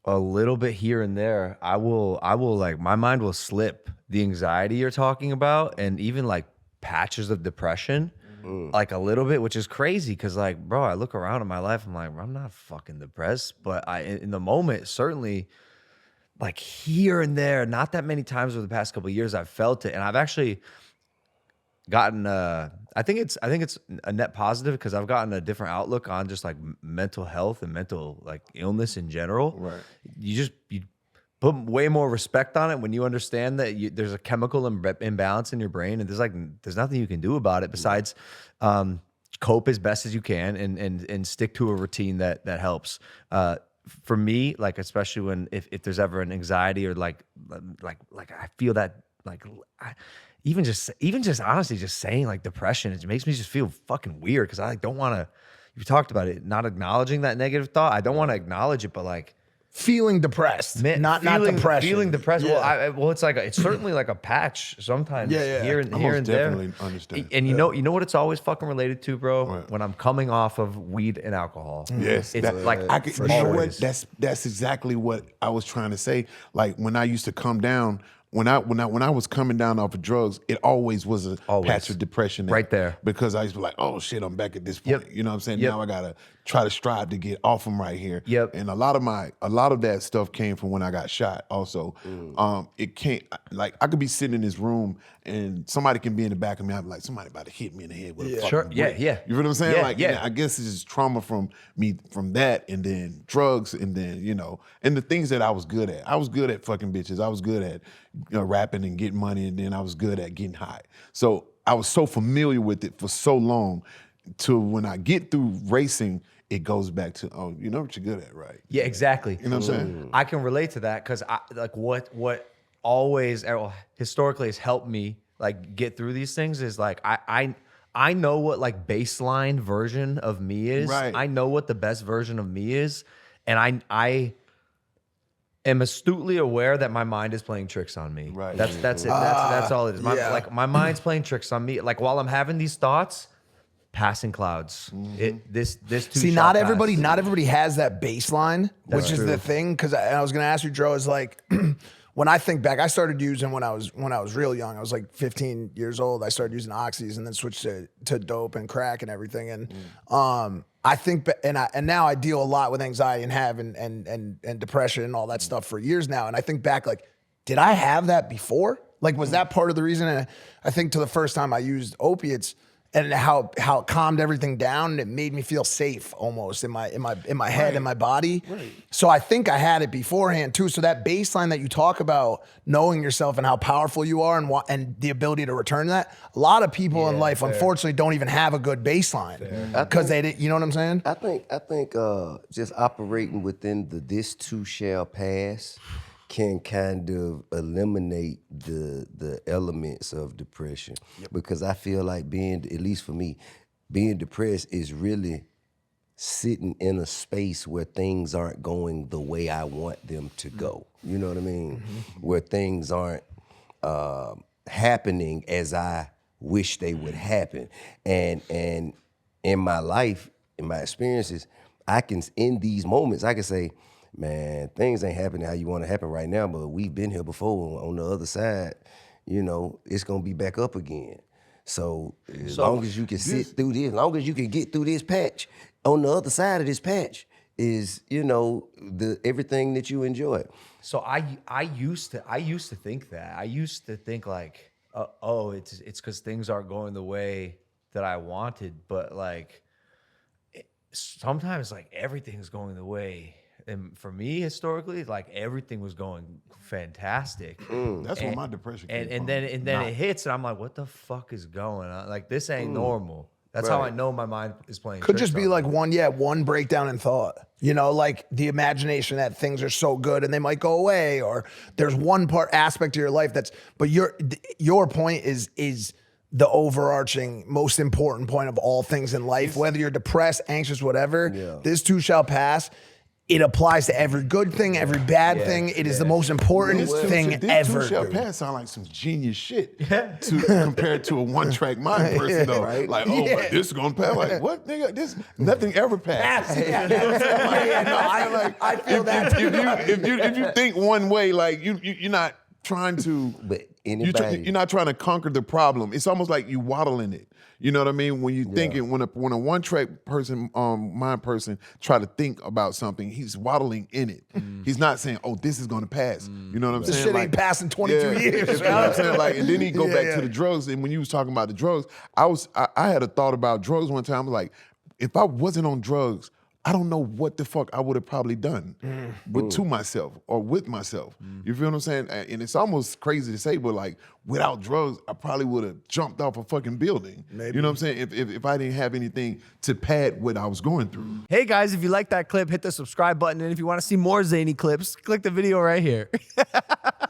a little bit here and there. I will like my mind will slip the anxiety you're talking about and even like patches of depression like a little bit, which is crazy because like, bro, I look around in my life, I'm like, I'm not fucking depressed, but I in the moment certainly like here and there, not that many times over the past couple of years I've felt it, and I've actually gotten I think it's a net positive because I've gotten a different outlook on just like mental health and mental like illness in general. Right. You put way more respect on it when you understand that there's a chemical imbalance in your brain, and there's nothing you can do about it besides cope as best as you can and stick to a routine that helps. For me, like especially when if there's ever an anxiety or like I feel that like even just honestly just saying like depression, it makes me just feel fucking weird because I like don't want to. You talked about it, not acknowledging that negative thought. I don't want to acknowledge it, but like feeling depressed, not depression. Feeling depressed. Yeah. Well, it's like it's certainly like a patch sometimes. Here and there. Definitely understand. And you know what it's always fucking related to, bro. What? When I'm coming off of weed and alcohol. Yes, it's like I could, you know what? always. That's exactly what I was trying to say. Like when I used to come down, when I was coming down off of drugs, it always was a patch of depression right there. because I used to be like, oh shit, I'm back at this point. Yep. You know what I'm saying? Yep. Now I gotta try to strive to get off them right here. Yep. And a lot of that stuff came from when I got shot. Also, it can't like I could be sitting in this room and somebody can be in the back of me. I'm like, somebody about to hit me in the head with a fucking Sure. brick. Yeah. You know what I'm saying? Yeah, Like, yeah. I guess it's just trauma from me from that, and then drugs, and then and the things that I was good at. I was good at fucking bitches. I was good at rapping and getting money, and then I was good at getting high. So I was so familiar with it for so long, to when I get through racing, it goes back to, oh, you know what you're good at, right? Yeah, exactly. You know what I'm saying? I can relate to that because I like what always historically has helped me like get through these things is like I know what like baseline version of me is. Right. I know what the best version of me is, and I am astutely aware that my mind is playing tricks on me. Right. That's it. That's all it is. Yeah. Like my mind's playing tricks on me. Like while I'm having these thoughts, passing clouds. This too See, shall not pass. everybody has that baseline, That's which is true. the thing. Because I was gonna ask you, Joe, is like when I think back, I started using when I was real young. I was like 15 years old. I started using oxys and then switched to dope and crack and everything. And I think, and now I deal a lot with anxiety and and depression and all that stuff for years now. And I think back, like, did I have that before? Like, was that part of the reason? And I think to the first time I used opiates and how it calmed everything down, and it made me feel safe almost in my head and my body. Right. So I think I had it beforehand too. So that baseline that you talk about, knowing yourself and how powerful you are and the ability to return that, a lot of people in life unfortunately don't even have a good baseline because they didn't. You know what I'm saying? I think just operating within this too shall pass can kind of eliminate the elements of depression. Because I feel like at least for me, being depressed is really sitting in a space where things aren't going the way I want them to go. You know what I mean? Where things aren't happening as I wish they would happen. And in my life, in my experiences, in these moments, I can say, man, things ain't happening how you want to happen right now, but we've been here before. On the other side, it's going to be back up again. So as long as you can sit through this, as long as you can get through this patch, on the other side of this patch is, everything that you enjoy. So I used to think that. I used to think like, it's because things aren't going the way that I wanted, but like sometimes like everything's going the way. And for me, historically, like everything was going fantastic. That's where my depression came from. And then it hits, and I'm like, what the fuck is going on? Like this ain't normal. That's how I know my mind is playing. Could tricks just be on like me. one breakdown in thought. Like the imagination that things are so good and they might go away, or there's one aspect of your life but your point is the overarching, most important point of all things in life, whether you're depressed, anxious, whatever, this too shall pass. it applies to every good thing, every bad thing. It is the most important thing ever. This shall dude. pass sound like some genius shit compared to a one-track mind person though. Right. Like, oh, but this is gonna pass. Like, what, nigga? This nothing ever passes. I feel that. If you think one way, like you're not trying to. But You're not trying to conquer the problem. It's almost like you waddle in it. You know what I mean? When you thinking, when a one-track person, mind person, try to think about something, he's waddling in it. He's not saying, "Oh, this is gonna pass." You know what I'm This saying? shit ain't passing 22 years. You know what I'm saying? Like, and then he go back to the drugs. And when you was talking about the drugs, I had a thought about drugs one time. I was like, if I wasn't on drugs, I don't know what the fuck I would have probably done to myself or with myself. You feel what I'm saying? And it's almost crazy to say, but like without drugs, I probably would have jumped off a fucking building. Maybe. You know what I'm saying? If I didn't have anything to pad what I was going through. Hey guys, if you like that clip, hit the subscribe button. And if you want to see more zany clips, click the video right here.